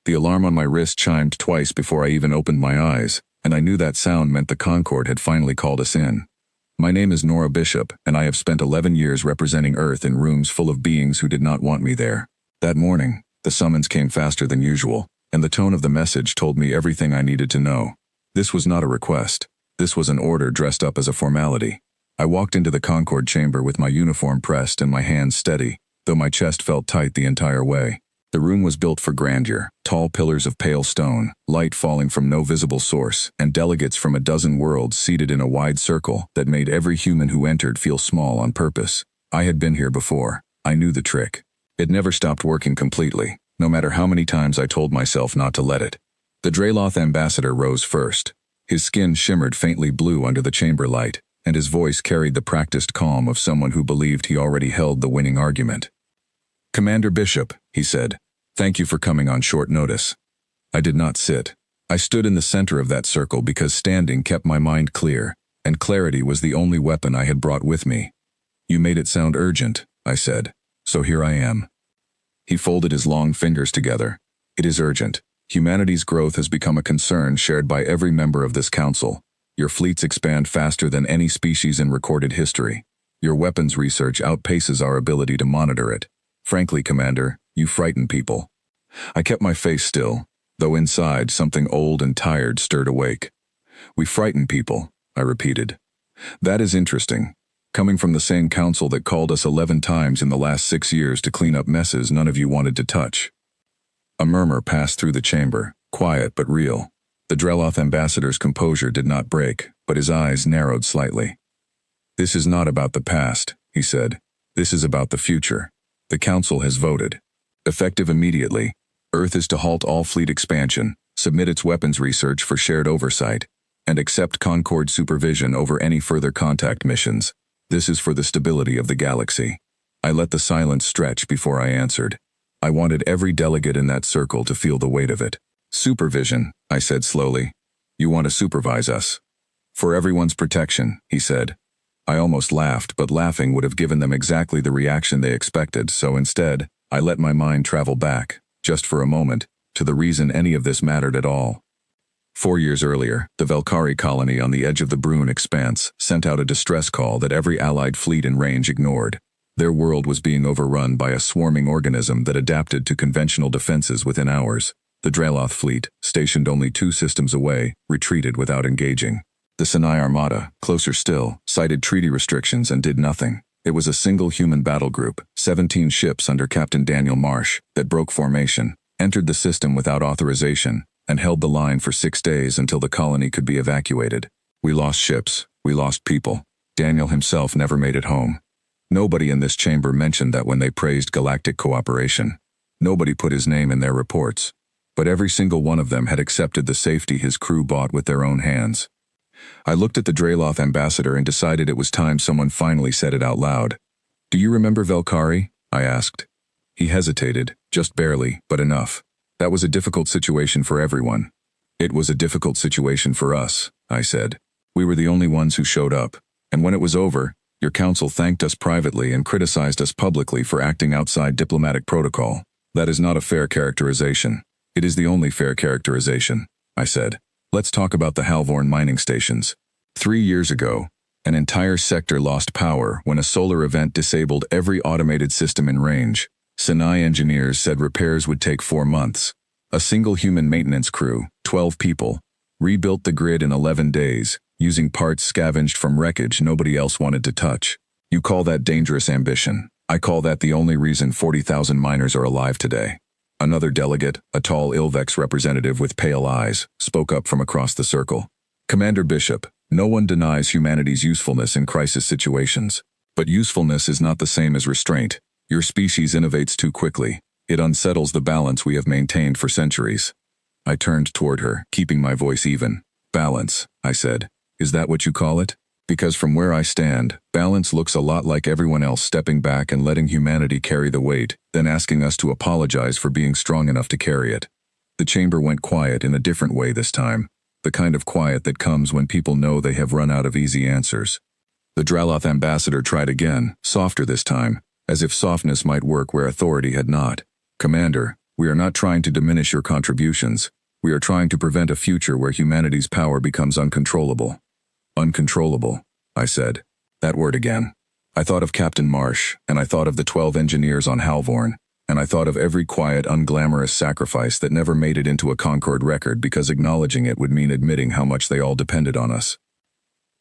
The alarm on my wrist chimed twice before I even opened my eyes, and I knew that sound meant the Concord had finally called us in. My name is Nora Bishop, and I have spent 11 years representing Earth in rooms full of beings who did not want me there. That morning, the summons came faster than usual, and the tone of the message told me everything I needed to know. This was not a request. This was an order dressed up as a formality. I walked into the Concord chamber with my uniform pressed and my hands steady, though my chest felt tight the entire way. The room was built for grandeur, tall pillars of pale stone, light falling from no visible source, and delegates from a dozen worlds seated in a wide circle that made every human who entered feel small on purpose. I had been here before. I knew the trick. It never stopped working completely, no matter how many times I told myself not to let it. The Draloth ambassador rose first. His skin shimmered faintly blue under the chamber light, and his voice carried the practiced calm of someone who believed he already held the winning argument. "Commander Bishop," he said, "thank you for coming on short notice." I did not sit. I stood in the center of that circle because standing kept my mind clear, and clarity was the only weapon I had brought with me. "You made it sound urgent," I said, "so here I am." He folded his long fingers together. "It is urgent. Humanity's growth has become a concern shared by every member of this council. Your fleets expand faster than any species in recorded history. Your weapons research outpaces our ability to monitor it. Frankly, Commander, you frighten people." I kept my face still, though inside something old and tired stirred awake. "We frighten people," I repeated. "That is interesting. Coming from the same council that called us 11 times in the last 6 years to clean up messes none of you wanted to touch." A murmur passed through the chamber, quiet but real. The Draloth ambassador's composure did not break, but his eyes narrowed slightly. "This is not about the past," he said. "This is about the future. The Council has voted. Effective immediately, Earth is to halt all fleet expansion, submit its weapons research for shared oversight, and accept Concord supervision over any further contact missions. This is for the stability of the galaxy." I let the silence stretch before I answered. I wanted every delegate in that circle to feel the weight of it. "Supervision," I said slowly. "You want to supervise us." "For everyone's protection," he said. I almost laughed, but laughing would have given them exactly the reaction they expected, so instead, I let my mind travel back, just for a moment, to the reason any of this mattered at all. 4 years earlier, the Velkari colony on the edge of the Brune Expanse sent out a distress call that every allied fleet in range ignored. Their world was being overrun by a swarming organism that adapted to conventional defenses within hours. The Draloth fleet, stationed only 2 systems away, retreated without engaging. The Sinai Armada, closer still, cited treaty restrictions and did nothing. It was a single human battle group, 17 ships under Captain Daniel Marsh, that broke formation, entered the system without authorization, and held the line for 6 days until the colony could be evacuated. We lost ships, we lost people. Daniel himself never made it home. Nobody in this chamber mentioned that when they praised galactic cooperation. Nobody put his name in their reports. But every single one of them had accepted the safety his crew bought with their own hands. I looked at the Draloth ambassador and decided it was time someone finally said it out loud. "Do you remember Velkari?" I asked. He hesitated, just barely, but enough. "That was a difficult situation for everyone." "It was a difficult situation for us," I said. "We were the only ones who showed up. And when it was over, your council thanked us privately and criticized us publicly for acting outside diplomatic protocol. That is not a fair characterization. It is the only fair characterization," I said. "Let's talk about the Halvorn mining stations. 3 years ago, an entire sector lost power when a solar event disabled every automated system in range. Sinai engineers said repairs would take 4 months. A single human maintenance crew, 12 people, rebuilt the grid in 11 days, using parts scavenged from wreckage nobody else wanted to touch. You call that dangerous ambition. I call that the only reason 40,000 miners are alive today." Another delegate, a tall Ilvex representative with pale eyes, spoke up from across the circle. "Commander Bishop, no one denies humanity's usefulness in crisis situations. But usefulness is not the same as restraint. Your species innovates too quickly. It unsettles the balance we have maintained for centuries." I turned toward her, keeping my voice even. "Balance," I said. "Is that what you call it? Because from where I stand, balance looks a lot like everyone else stepping back and letting humanity carry the weight, then asking us to apologize for being strong enough to carry it." The chamber went quiet in a different way this time, the kind of quiet that comes when people know they have run out of easy answers. The Draloth ambassador tried again, softer this time, as if softness might work where authority had not. "Commander, We are not trying to diminish your contributions. We are trying to prevent a future where humanity's power becomes uncontrollable. Uncontrollable, I said. That word again. I thought of Captain Marsh, and I thought of the 12 engineers on Halvorn, and I thought of every quiet, unglamorous sacrifice that never made it into a Concord record because acknowledging it would mean admitting how much they all depended on us.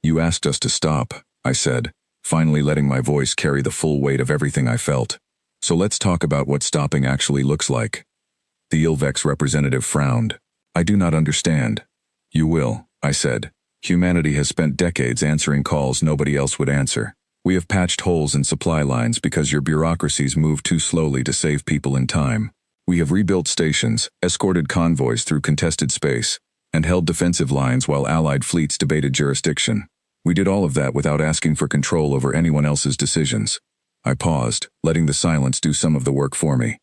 You asked us to stop, I said, finally letting my voice carry the full weight of everything I felt. So let's talk about what stopping actually looks like. The Ilvex representative frowned. I do not understand. You will, I said. Humanity has spent decades answering calls nobody else would answer. We have patched holes in supply lines because your bureaucracies move too slowly to save people in time. We have rebuilt stations, escorted convoys through contested space, and held defensive lines while allied fleets debated jurisdiction. We did all of that without asking for control over anyone else's decisions. I paused, letting the silence do some of the work for me.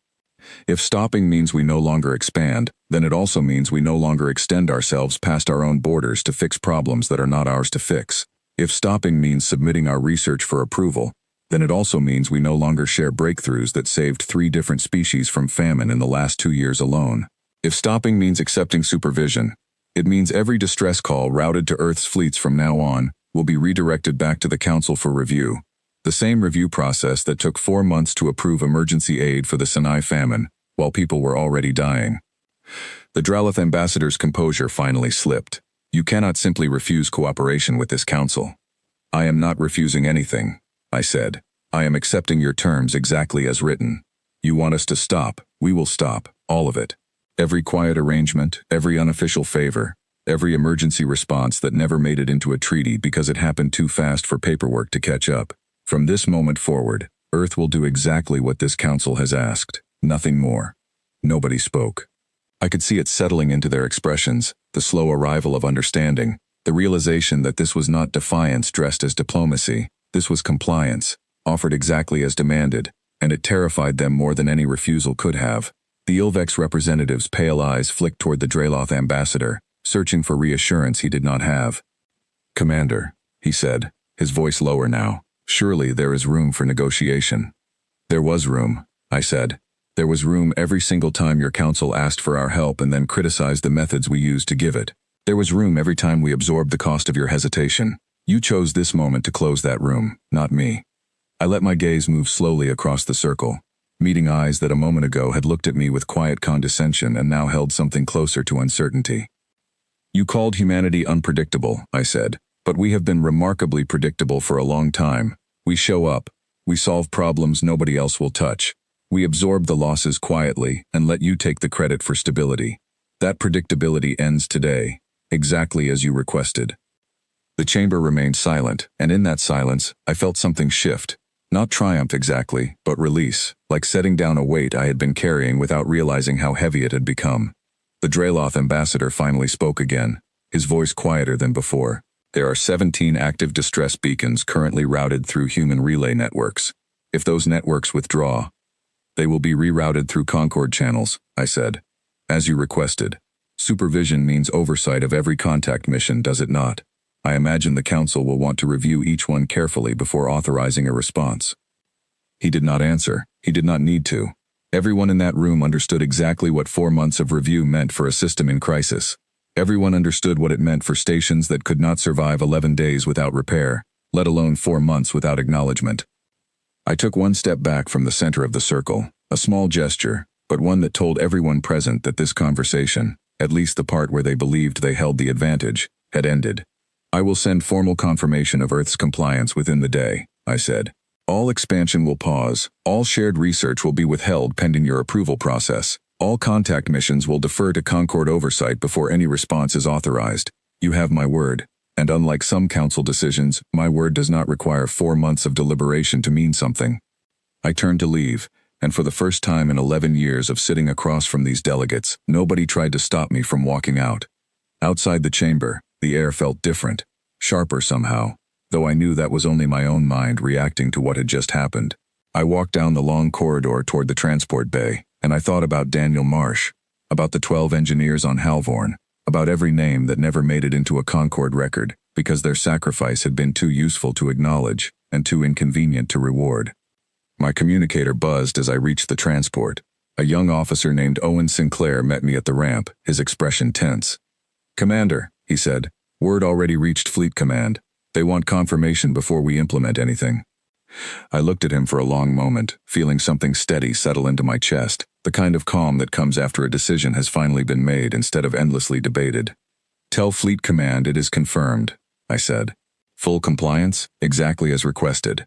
If stopping means we no longer expand, then it also means we no longer extend ourselves past our own borders to fix problems that are not ours to fix. If stopping means submitting our research for approval, then it also means we no longer share breakthroughs that saved 3 different species from famine in the last 2 years alone. If stopping means accepting supervision, it means every distress call routed to Earth's fleets from now on will be redirected back to the Council for review. The same review process that took 4 months to approve emergency aid for the Sinai famine, while people were already dying. The Dralith ambassador's composure finally slipped. You cannot simply refuse cooperation with this council. I am not refusing anything, I said. I am accepting your terms exactly as written. You want us to stop, we will stop, all of it. Every quiet arrangement, every unofficial favor, every emergency response that never made it into a treaty because it happened too fast for paperwork to catch up. From this moment forward, Earth will do exactly what this council has asked, nothing more. Nobody spoke. I could see it settling into their expressions, the slow arrival of understanding, the realization that this was not defiance dressed as diplomacy, this was compliance, offered exactly as demanded, and it terrified them more than any refusal could have. The Ilvex representative's pale eyes flicked toward the Draloth ambassador, searching for reassurance he did not have. Commander, he said, his voice lower now. Surely there is room for negotiation. There was room, I said. There was room every single time your council asked for our help and then criticized the methods we used to give it. There was room every time we absorbed the cost of your hesitation. You chose this moment to close that room, not me. I let my gaze move slowly across the circle, meeting eyes that a moment ago had looked at me with quiet condescension and now held something closer to uncertainty. You called humanity unpredictable, I said, but we have been remarkably predictable for a long time. We show up, we solve problems nobody else will touch. We absorb the losses quietly and let you take the credit for stability. That predictability ends today, exactly as you requested. The chamber remained silent, and in that silence, I felt something shift. Not triumph exactly, but release, like setting down a weight I had been carrying without realizing how heavy it had become. The Draloth ambassador finally spoke again, his voice quieter than before. There are 17 active distress beacons currently routed through human relay networks. If those networks withdraw, they will be rerouted through Concord channels, I said. As you requested. Supervision means oversight of every contact mission, does it not? I imagine the Council will want to review each one carefully before authorizing a response. He did not answer. He did not need to. Everyone in that room understood exactly what 4 months of review meant for a system in crisis. Everyone understood what it meant for stations that could not survive 11 days without repair, let alone 4 months without acknowledgement. I took one step back from the center of the circle, a small gesture, but one that told everyone present that this conversation, at least the part where they believed they held the advantage, had ended. I will send formal confirmation of Earth's compliance within the day, I said. All expansion will pause, all shared research will be withheld pending your approval process. All contact missions will defer to Concord oversight before any response is authorized. You have my word, and unlike some council decisions, my word does not require 4 months of deliberation to mean something. I turned to leave, and for the first time in 11 years of sitting across from these delegates, nobody tried to stop me from walking out. Outside the chamber, the air felt different, sharper somehow, though I knew that was only my own mind reacting to what had just happened. I walked down the long corridor toward the transport bay, and I thought about Daniel Marsh, about the 12 engineers on Halvorn, about every name that never made it into a Concord record because their sacrifice had been too useful to acknowledge and too inconvenient to reward. My communicator buzzed as I reached the transport. A young officer named Owen Sinclair met me at the ramp, his expression tense. "Commander," he said, "word already reached Fleet Command. They want confirmation before we implement anything." I looked at him for a long moment, feeling something steady settle into my chest, the kind of calm that comes after a decision has finally been made instead of endlessly debated. "Tell Fleet Command it is confirmed," I said. "Full compliance, exactly as requested."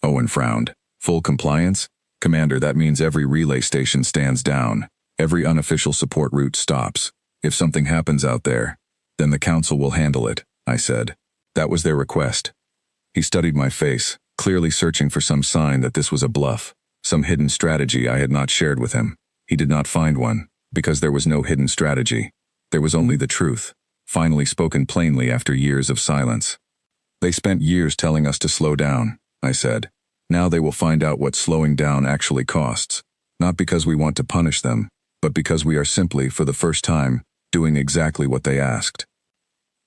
Owen frowned. "Full compliance? Commander, that means every relay station stands down. Every unofficial support route stops. If something happens out there, then the Council will handle it," I said. That was their request. He studied my face, clearly searching for some sign that this was a bluff, some hidden strategy I had not shared with him. He did not find one, because there was no hidden strategy. There was only the truth, finally spoken plainly after years of silence. "They spent years telling us to slow down," I said. "Now they will find out what slowing down actually costs. Not because we want to punish them, but because we are simply, for the first time, doing exactly what they asked."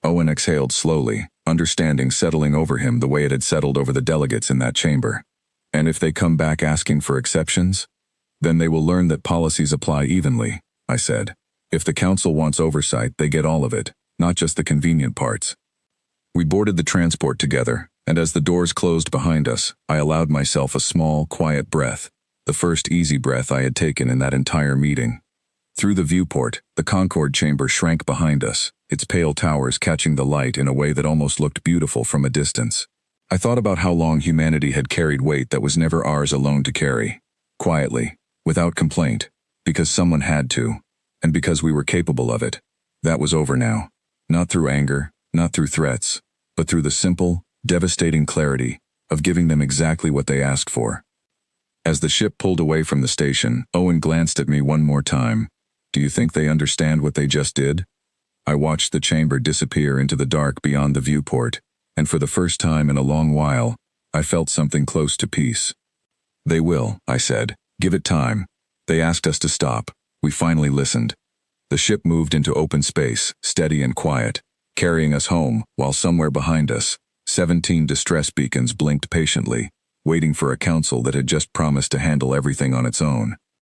Owen exhaled slowly, understanding settling over him the way it had settled over the delegates in that chamber. "And if they come back asking for exceptions? Then they will learn that policies apply evenly," I said. "If the Council wants oversight, they get all of it, not just the convenient parts." We boarded the transport together, and as the doors closed behind us, I allowed myself a small, quiet breath, the first easy breath I had taken in that entire meeting. Through the viewport, the Concorde chamber shrank behind us, its pale towers catching the light in a way that almost looked beautiful from a distance. I thought about how long humanity had carried weight that was never ours alone to carry. Quietly, without complaint, because someone had to, and because we were capable of it. That was over now. Not through anger, not through threats, but through the simple, devastating clarity of giving them exactly what they asked for. As the ship pulled away from the station, Owen glanced at me one more time. "Do you think they understand what they just did?" I watched the chamber disappear into the dark beyond the viewport, and for the first time in a long while, I felt something close to peace. "They will," I said. "Give it time. They asked us to stop. We finally listened." The ship moved into open space, steady and quiet, carrying us home, while somewhere behind us, 17 distress beacons blinked patiently, waiting for a council that had just promised to handle everything on its own.